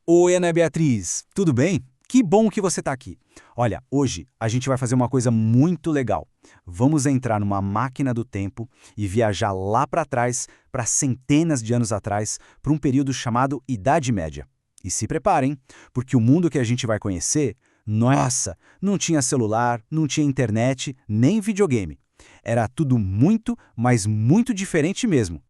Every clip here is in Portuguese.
Oi, Ana Beatriz, tudo bem? Que bom que você está aqui. Olha, hoje a gente vai fazer uma coisa muito legal. Vamos entrar numa máquina do tempo e viajar lá para trás, para centenas de anos atrás, para um período chamado Idade Média. E se preparem, porque o mundo que a gente vai conhecer, nossa, não tinha celular, não tinha internet, nem videogame. Era tudo muito, mas muito diferente mesmo.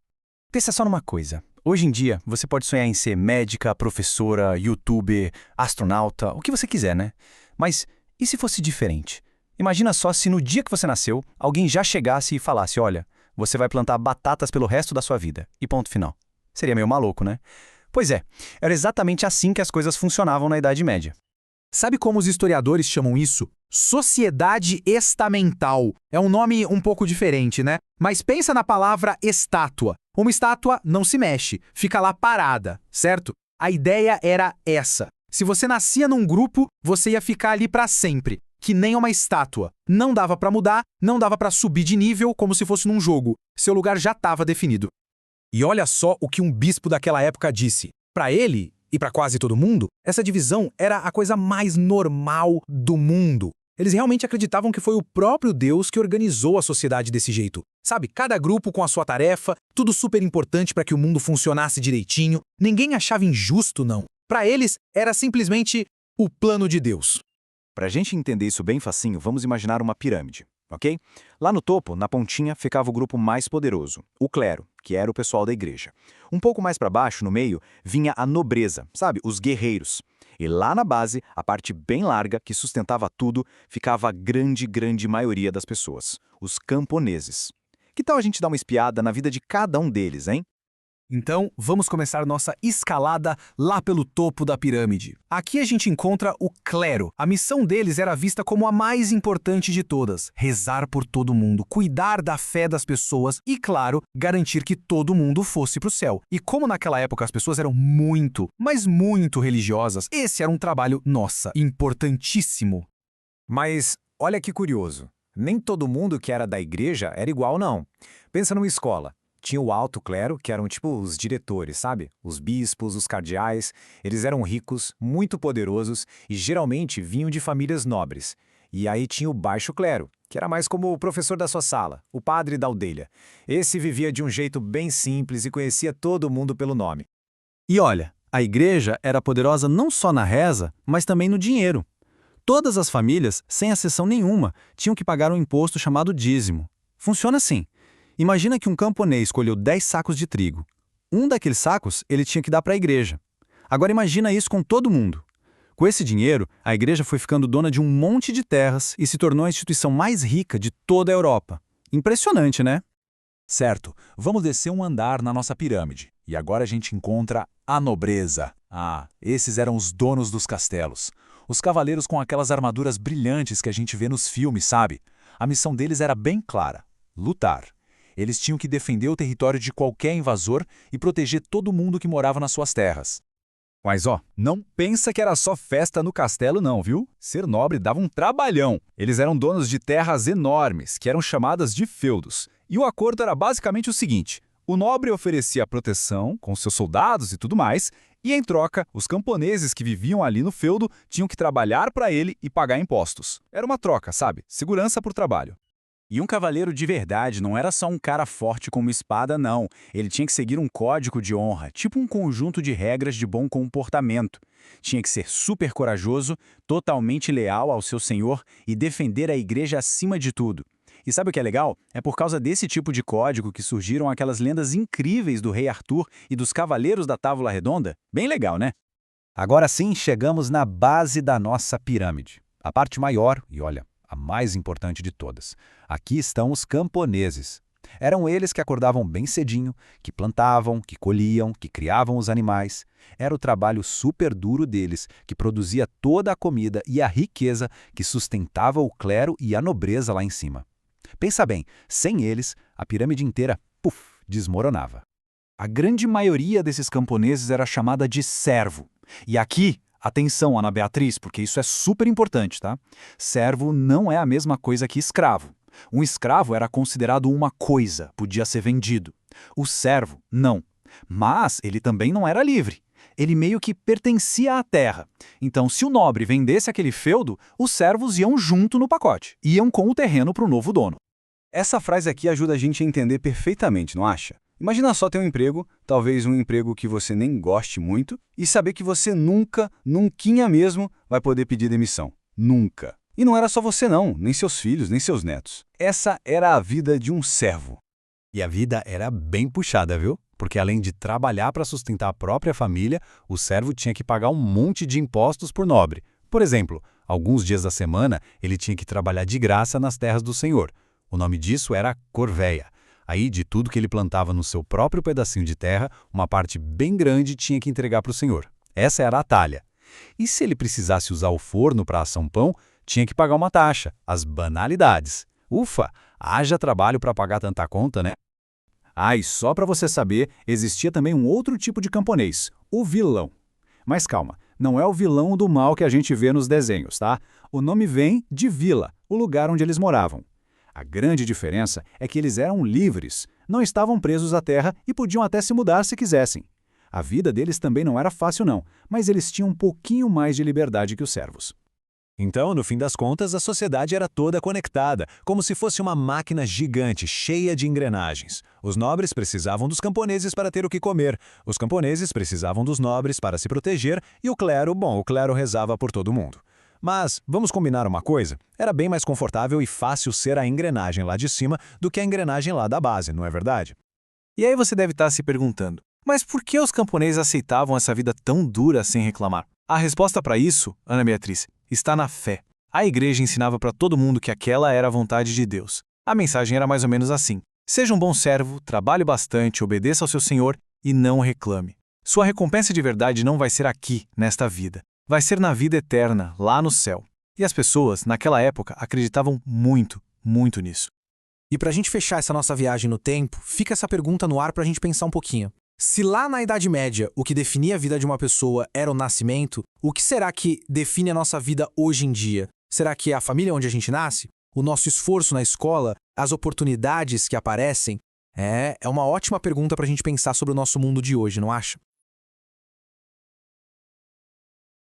Pensa só numa coisa. Hoje em dia, você pode sonhar em ser médica, professora, youtuber, astronauta, o que você quiser, né? Mas e se fosse diferente? Imagina só se no dia que você nasceu, alguém já chegasse e falasse, olha, você vai plantar batatas pelo resto da sua vida. E ponto final. Seria meio maluco, né? Pois é, era exatamente assim que as coisas funcionavam na Idade Média. Sabe como os historiadores chamam isso? Sociedade estamental. É um nome um pouco diferente, né? Mas pensa na palavra estátua. Uma estátua não se mexe, fica lá parada, certo? A ideia era essa. Se você nascia num grupo, você ia ficar ali para sempre, que nem uma estátua. Não dava para mudar, não dava para subir de nível como se fosse num jogo. Seu lugar já estava definido. E olha só o que um bispo daquela época disse. Para ele, e para quase todo mundo, essa divisão era a coisa mais normal do mundo. Eles realmente acreditavam que foi o próprio Deus que organizou a sociedade desse jeito. Sabe, cada grupo com a sua tarefa, tudo super importante para que o mundo funcionasse direitinho. Ninguém achava injusto, não. Para eles, era simplesmente o plano de Deus. Para a gente entender isso bem facinho, vamos imaginar uma pirâmide, ok? Lá no topo, na pontinha, ficava o grupo mais poderoso, o clero, que era o pessoal da igreja. Um pouco mais para baixo, no meio, vinha a nobreza, sabe, os guerreiros. E lá na base, a parte bem larga, que sustentava tudo, ficava a grande maioria das pessoas, os camponeses. Que tal a gente dar uma espiada na vida de cada um deles, hein? Então, vamos começar nossa escalada lá pelo topo da pirâmide. Aqui a gente encontra o clero. A missão deles era vista como a mais importante de todas: rezar por todo mundo, cuidar da fé das pessoas e, claro, garantir que todo mundo fosse para o céu. E como naquela época as pessoas eram muito, mas muito religiosas, esse era um trabalho, nossa, importantíssimo. Mas olha que curioso, nem todo mundo que era da igreja era igual, não. Pensa numa escola. Tinha o alto clero, que eram tipo os diretores, sabe? Os bispos, os cardeais. Eles eram ricos, muito poderosos e geralmente vinham de famílias nobres. E aí tinha o baixo clero, que era mais como o professor da sua sala, o padre da aldeia. Esse vivia de um jeito bem simples e conhecia todo mundo pelo nome. E olha, a igreja era poderosa não só na reza, mas também no dinheiro. Todas as famílias, sem exceção nenhuma, tinham que pagar um imposto chamado dízimo. Funciona assim. Imagina que um camponês colheu 10 sacos de trigo. Um daqueles sacos ele tinha que dar para a igreja. Agora imagina isso com todo mundo. Com esse dinheiro, a igreja foi ficando dona de um monte de terras e se tornou a instituição mais rica de toda a Europa. Impressionante, né? Certo, vamos descer um andar na nossa pirâmide. E agora a gente encontra a nobreza. Ah, esses eram os donos dos castelos. Os cavaleiros com aquelas armaduras brilhantes que a gente vê nos filmes, sabe? A missão deles era bem clara: lutar. Eles tinham que defender o território de qualquer invasor e proteger todo mundo que morava nas suas terras. Mas não pensa que era só festa no castelo não, viu? Ser nobre dava um trabalhão. Eles eram donos de terras enormes, que eram chamadas de feudos. E o acordo era basicamente o seguinte: o nobre oferecia proteção, com seus soldados e tudo mais, e em troca, os camponeses que viviam ali no feudo tinham que trabalhar para ele e pagar impostos. Era uma troca, sabe? Segurança por trabalho. E um cavaleiro de verdade não era só um cara forte com uma espada, não. Ele tinha que seguir um código de honra, tipo um conjunto de regras de bom comportamento. Tinha que ser super corajoso, totalmente leal ao seu senhor e defender a igreja acima de tudo. E sabe o que é legal? É por causa desse tipo de código que surgiram aquelas lendas incríveis do rei Arthur e dos cavaleiros da Távola Redonda. Bem legal, né? Agora sim, chegamos na base da nossa pirâmide. A parte maior, e olha, a mais importante de todas. Aqui estão os camponeses. Eram eles que acordavam bem cedinho, que plantavam, que colhiam, que criavam os animais. Era o trabalho super duro deles, que produzia toda a comida e a riqueza que sustentava o clero e a nobreza lá em cima. Pensa bem, sem eles, a pirâmide inteira, desmoronava. A grande maioria desses camponeses era chamada de servo. E aqui, atenção, Ana Beatriz, porque isso é super importante, tá? Servo não é a mesma coisa que escravo. Um escravo era considerado uma coisa, podia ser vendido. O servo, não. Mas ele também não era livre. ele meio que pertencia à terra. Então, se o nobre vendesse aquele feudo, os servos iam junto no pacote, iam com o terreno para o novo dono. Essa frase aqui ajuda a gente a entender perfeitamente, não acha? Imagina só ter um emprego, talvez um emprego que você nem goste muito, e saber que você nunca mesmo, vai poder pedir demissão. Nunca. E não era só você não, nem seus filhos, nem seus netos. Essa era a vida de um servo. E a vida era bem puxada, viu? Porque além de trabalhar para sustentar a própria família, o servo tinha que pagar um monte de impostos por nobre. Por exemplo, alguns dias da semana ele tinha que trabalhar de graça nas terras do senhor. O nome disso era corveia. Aí, de tudo que ele plantava no seu próprio pedacinho de terra, uma parte bem grande tinha que entregar para o senhor. Essa era a talha. E se ele precisasse usar o forno para assar um pão, tinha que pagar uma taxa, as banalidades. Ufa, haja trabalho para pagar tanta conta, né? Ah, e só para você saber, existia também um outro tipo de camponês, o vilão. Mas calma, não é o vilão do mal que a gente vê nos desenhos, tá? O nome vem de vila, o lugar onde eles moravam. A grande diferença é que eles eram livres, não estavam presos à terra e podiam até se mudar se quisessem. A vida deles também não era fácil não, mas eles tinham um pouquinho mais de liberdade que os servos. Então, no fim das contas, a sociedade era toda conectada, como se fosse uma máquina gigante, cheia de engrenagens. Os nobres precisavam dos camponeses para ter o que comer, os camponeses precisavam dos nobres para se proteger e o clero rezava por todo mundo. Mas, vamos combinar uma coisa? Era bem mais confortável e fácil ser a engrenagem lá de cima do que a engrenagem lá da base, não é verdade? E aí você deve estar se perguntando, mas por que os camponeses aceitavam essa vida tão dura sem reclamar? A resposta para isso, Ana Beatriz, está na fé. A igreja ensinava para todo mundo que aquela era a vontade de Deus. A mensagem era mais ou menos assim: seja um bom servo, trabalhe bastante, obedeça ao seu senhor e não reclame. Sua recompensa de verdade não vai ser aqui, nesta vida. Vai ser na vida eterna, lá no céu. E as pessoas, naquela época, acreditavam muito, muito nisso. E para a gente fechar essa nossa viagem no tempo, fica essa pergunta no ar para a gente pensar um pouquinho. Se lá na Idade Média o que definia a vida de uma pessoa era o nascimento, o que será que define a nossa vida hoje em dia? Será que é a família onde a gente nasce? O nosso esforço na escola? As oportunidades que aparecem? É uma ótima pergunta para a gente pensar sobre o nosso mundo de hoje, não acha?